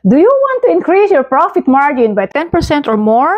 Do you want to increase your profit margin by 10% or more?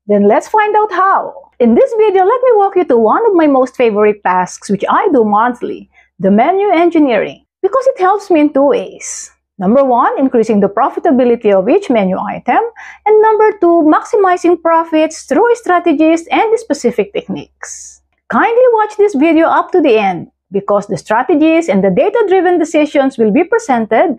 Then let's find out how. In this video, let me walk you through one of my most favorite tasks which I do monthly, the menu engineering, because it helps me in two ways. Number one, increasing the profitability of each menu item, and number two, maximizing profits through strategies and specific techniques. Kindly watch this video up to the end because the strategies and the data-driven decisions will be presented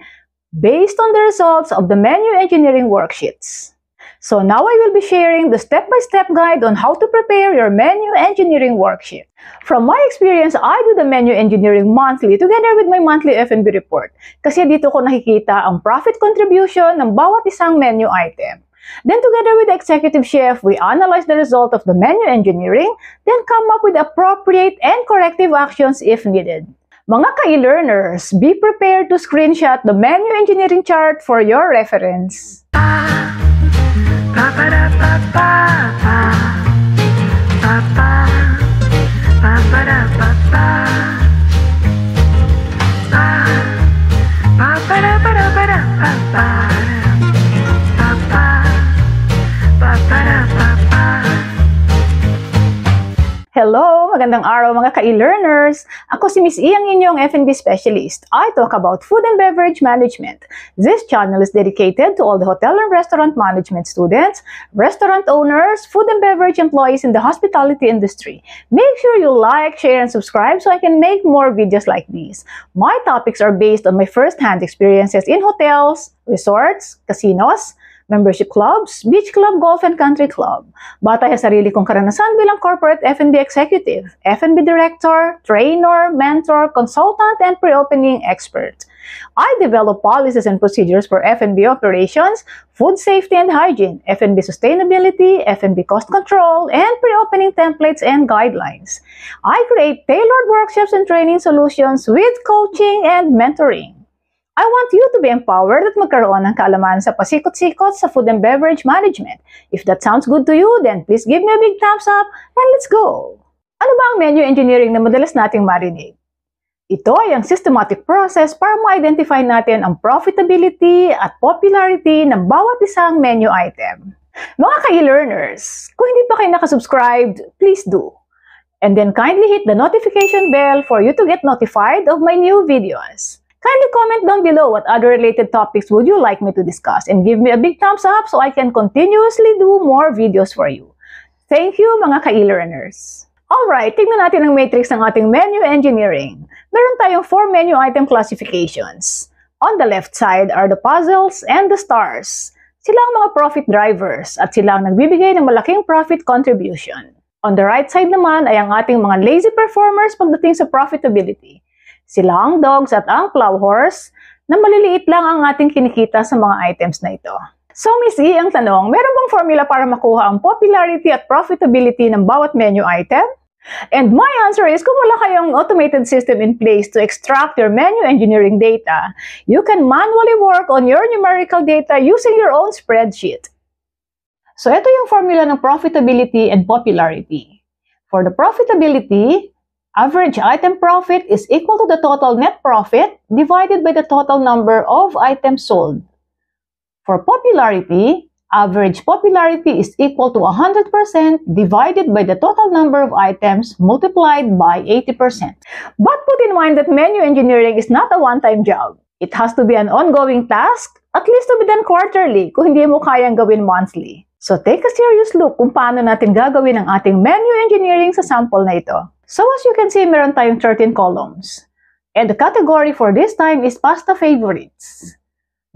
based on the results of the menu engineering worksheets. So now I will be sharing the step-by-step guide on how to prepare your menu engineering worksheet. From my experience, I do the menu engineering monthly together with my monthly F&B report kasi dito ko nakikita ang profit contribution ng bawat isang menu item. Then together with the executive chef, we analyze the result of the menu engineering, then come up with appropriate and corrective actions if needed. Mga ka-e-learners, be prepared to screenshot the menu engineering chart for your reference. Hello! Magandang araw mga ka-e-learners! Ako si Miss E, ang inyong F&B specialist. I talk about food and beverage management. This channel is dedicated to all the hotel and restaurant management students, restaurant owners, food and beverage employees in the hospitality industry. Make sure you like, share, and subscribe so I can make more videos like these. My topics are based on my first-hand experiences in hotels, resorts, casinos, membership clubs, beach club, golf, and country club. Batay sa sarili kong karanasan bilang corporate F&B executive, F&B director, trainer, mentor, consultant, and pre-opening expert. I develop policies and procedures for F&B operations, food safety and hygiene, F&B sustainability, F&B cost control, and pre-opening templates and guidelines. I create tailored workshops and training solutions with coaching and mentoring. I want you to be empowered at magkaroon ng kaalaman sa pasikot-sikot sa food and beverage management. If that sounds good to you, then please give me a big thumbs up and let's go! Ano ba ang menu engineering na madalas nating marinig? Ito ay ang systematic process para ma-identify natin ang profitability at popularity ng bawat isang menu item. Mga ka-e-learners, kung hindi pa kayo nakasubscribed, please do. And then kindly hit the notification bell for you to get notified of my new videos. Kindly comment down below what other related topics would you like me to discuss and give me a big thumbs up so I can continuously do more videos for you. Thank you mga ka-e-learners! Alright, tignan natin ang matrix ng ating menu engineering. Meron tayong 4 menu item classifications. On the left side are the puzzles and the stars. Sila ang mga profit drivers at sila ang nagbibigay ng malaking profit contribution. On the right side naman ay ang ating mga lazy performers pagdating sa profitability. Sila ang dogs at ang plow horse na maliliit lang ang ating kinikita sa mga items na ito. So Miss E, ang tanong, meron bang formula para makuha ang popularity at profitability ng bawat menu item? And my answer is, kung wala kayong automated system in place to extract your menu engineering data, you can manually work on your numerical data using your own spreadsheet. So ito yung formula ng profitability and popularity. For the profitability, average item profit is equal to the total net profit divided by the total number of items sold. For popularity, average popularity is equal to 100% divided by the total number of items multiplied by 80%. But put in mind that menu engineering is not a one-time job. It has to be an ongoing task, at least to be done quarterly kung hindi mo kayang gawin monthly. So take a serious look kung paano natin gagawin ang ating menu engineering sa sample na ito. So as you can see, meron tayong 13 columns. And the category for this time is pasta favorites.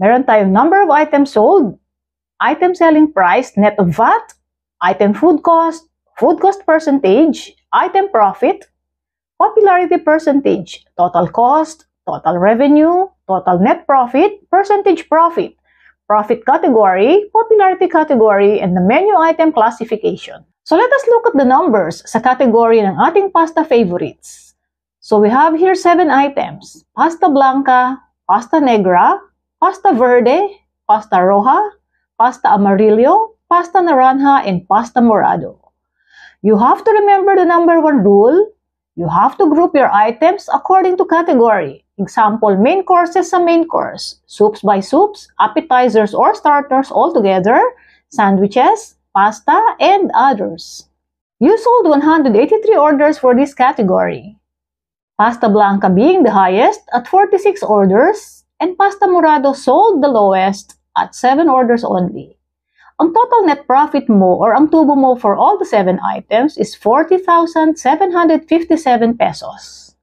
Meron tayong number of items sold, item selling price net of VAT, item food cost percentage, item profit, popularity percentage, total cost, total revenue, total net profit, percentage profit, profit category, popularity category, and the menu item classification. So let us look at the numbers sa category ng ating pasta favorites. So we have here 7 items: pasta blanca, pasta negra, pasta verde, pasta roja, pasta amarillo, pasta naranja, and pasta morado. You have to remember the number 1 rule. You have to group your items according to category. Example, main courses sa main course, soups by soups, appetizers or starters all together, sandwiches, pasta, and others. You sold 183 orders for this category. Pasta Blanca being the highest at 46 orders, and Pasta Morado sold the lowest at 7 orders only. Ang total net profit mo or ang tubo mo for all the 7 items is 40,757 pesos.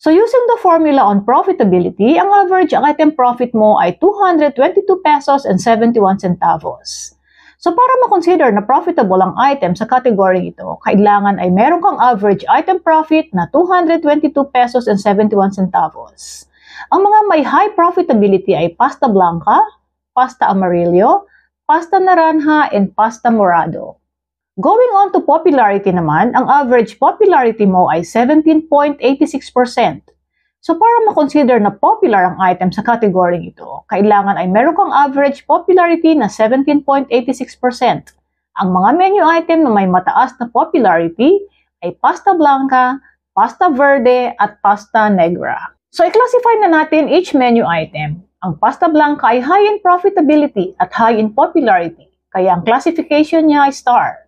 So using the formula on profitability, ang average item profit mo ay 222 pesos and 71 centavos. So para ma-consider na profitable ang item sa category ito, kailangan ay meron kang average item profit na 222 pesos and 71 centavos. Ang mga may high profitability ay Pasta Blanca, Pasta Amarillo, Pasta Naranja, and Pasta Morado. Going on to popularity naman, ang average popularity mo ay 17.86%. So para ma-consider na popular ang item sa category ito, kailangan ay meron kang average popularity na 17.86%. Ang mga menu item na may mataas na popularity ay Pasta Blanca, Pasta Verde, at Pasta Negra. So i-classify na natin each menu item. Ang Pasta Blanca ay high in profitability at high in popularity, kaya ang classification niya ay star.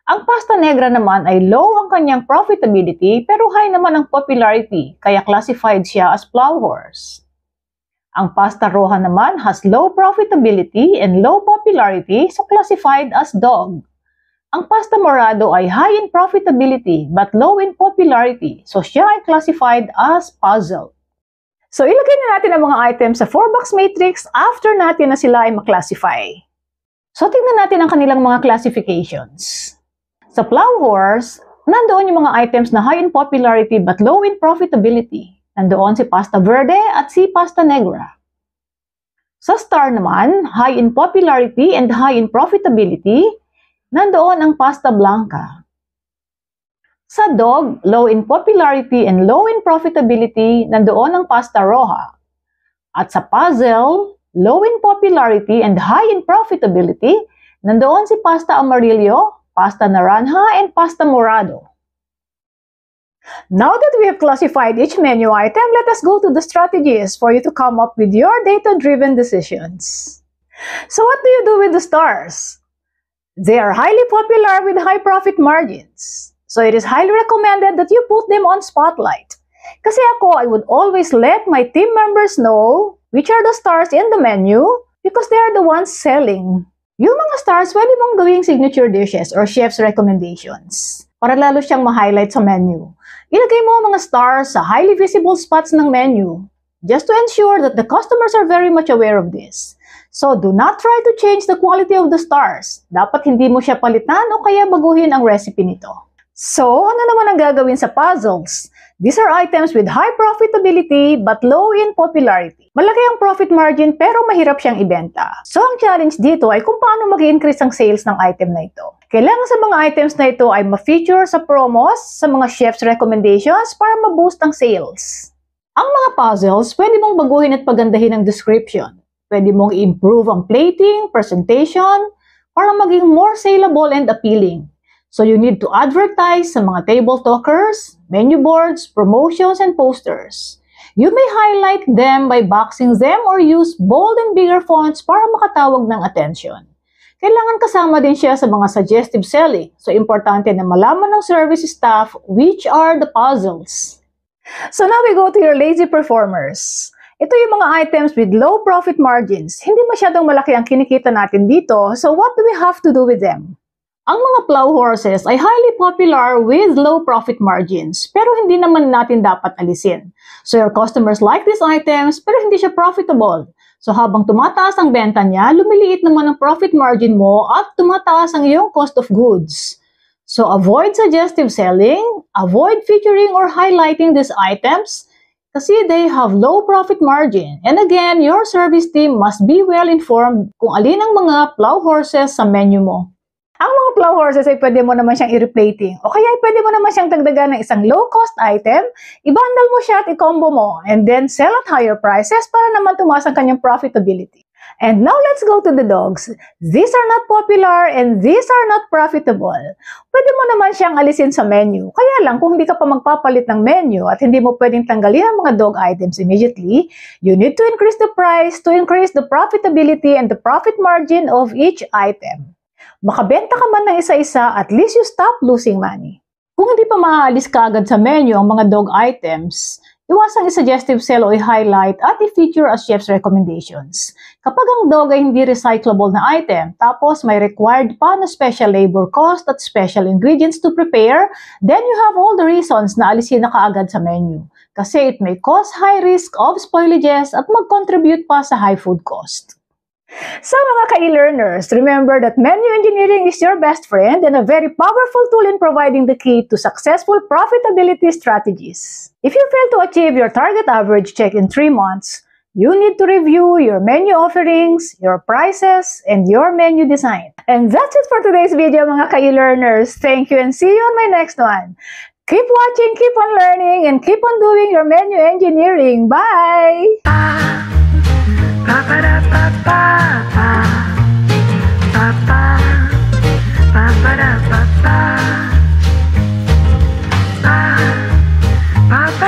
Ang Pasta Negra naman ay low ang kanyang profitability pero high naman ang popularity, kaya classified siya as plow horse. Ang Pasta Roja naman has low profitability and low popularity, so classified as dog. Ang Pasta Morado ay high in profitability but low in popularity, so siya ay classified as puzzle. So ilagay na natin ang mga items sa 4-box matrix after natin na sila ay maklasify. So tingnan natin ang kanilang mga classifications. Sa plow horse, nandoon yung mga items na high in popularity but low in profitability. Nandoon si Pasta Verde at si Pasta Negra. Sa star naman, high in popularity and high in profitability, nandoon ang Pasta Blanca. Sa dog, low in popularity and low in profitability, nandoon ang Pasta Roja. At sa puzzle, low in popularity and high in profitability, nandoon si Pasta Amarillo, Pasta Naranja, and Pasta Morado. Now that we have classified each menu item, let us go to the strategies for you to come up with your data-driven decisions. So what do you do with the stars? They are highly popular with high profit margins. So it is highly recommended that you put them on spotlight. Kasi ako, I would always let my team members know which are the stars in the menu because they are the ones selling. Yung mga stars, pwede mong gawing signature dishes or chef's recommendations para lalo siyang ma-highlight sa menu. Ilagay mo ang mga stars sa highly visible spots ng menu just to ensure that the customers are very much aware of this. So do not try to change the quality of the stars. Dapat hindi mo siya palitan o kaya baguhin ang recipe nito. So, ano naman ang gagawin sa puzzles? These are items with high profitability but low in popularity. Malaki ang profit margin pero mahirap siyang ibenta. So, ang challenge dito ay kung paano mag-increase ang sales ng item na ito. Kailangan sa mga items na ito ay ma-feature sa promos, sa mga chef's recommendations para ma-boost ang sales. Ang mga puzzles, pwede mong baguhin at pagandahin ang description. Pwede mong i-improve ang plating, presentation, para maging more saleable and appealing. So you need to advertise sa mga table talkers, menu boards, promotions, and posters. You may highlight them by boxing them or use bold and bigger fonts para makatawag ng attention. Kailangan kasama din siya sa mga suggestive selling. So importante na malaman ng service staff which are the puzzles. So now we go to your lazy performers. Ito yung mga items with low profit margins. Hindi masyadong malaki ang kinikita natin dito, so what do we have to do with them? Ang mga plow horses ay highly popular with low profit margins, pero hindi naman natin dapat alisin. So your customers like these items, pero hindi siya profitable. So habang tumataas ang benta niya, lumiliit naman ang profit margin mo at tumataas ang iyong cost of goods. So avoid suggestive selling, avoid featuring or highlighting these items, kasi they have low profit margin. And again, your service team must be well informed kung alin ang mga plow horses sa menu mo. Ang mga plow horses ay pwede mo naman siyang i-replating o kaya ay pwede mo naman siyang dagdagan ng isang low-cost item, i-bundle mo siya at i-combo mo, and then sell at higher prices para naman tumaas ang kanyang profitability. And now let's go to the dogs. These are not popular and these are not profitable. Pwede mo naman siyang alisin sa menu. Kaya lang kung hindi ka pa magpapalit ng menu at hindi mo pwedeng tanggalin ang mga dog items immediately, you need to increase the price to increase the profitability and the profit margin of each item. Makabenta ka man ng isa-isa, at least you stop losing money. Kung hindi pa maaalis ka agad sa menu ang mga dog items, iwasang i-suggestive sell o i-highlight at i-feature as chef's recommendations. Kapag ang dog ay hindi recyclable na item, tapos may required pa na special labor cost at special ingredients to prepare, then you have all the reasons na alisin na kaagad sa menu. Kasi it may cause high risk of spoilages at mag-contribute pa sa high food cost. So mga ka-e-learners, remember that menu engineering is your best friend and a very powerful tool in providing the key to successful profitability strategies. If you fail to achieve your target average check in 3 months, you need to review your menu offerings, your prices, and your menu design. And that's it for today's video mga ka-e-learners. Thank you and see you on my next one. Keep watching, keep on learning, and keep on doing your menu engineering. Bye! Ba ba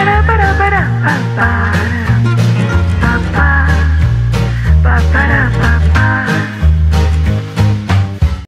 da ba da ba da ba ba.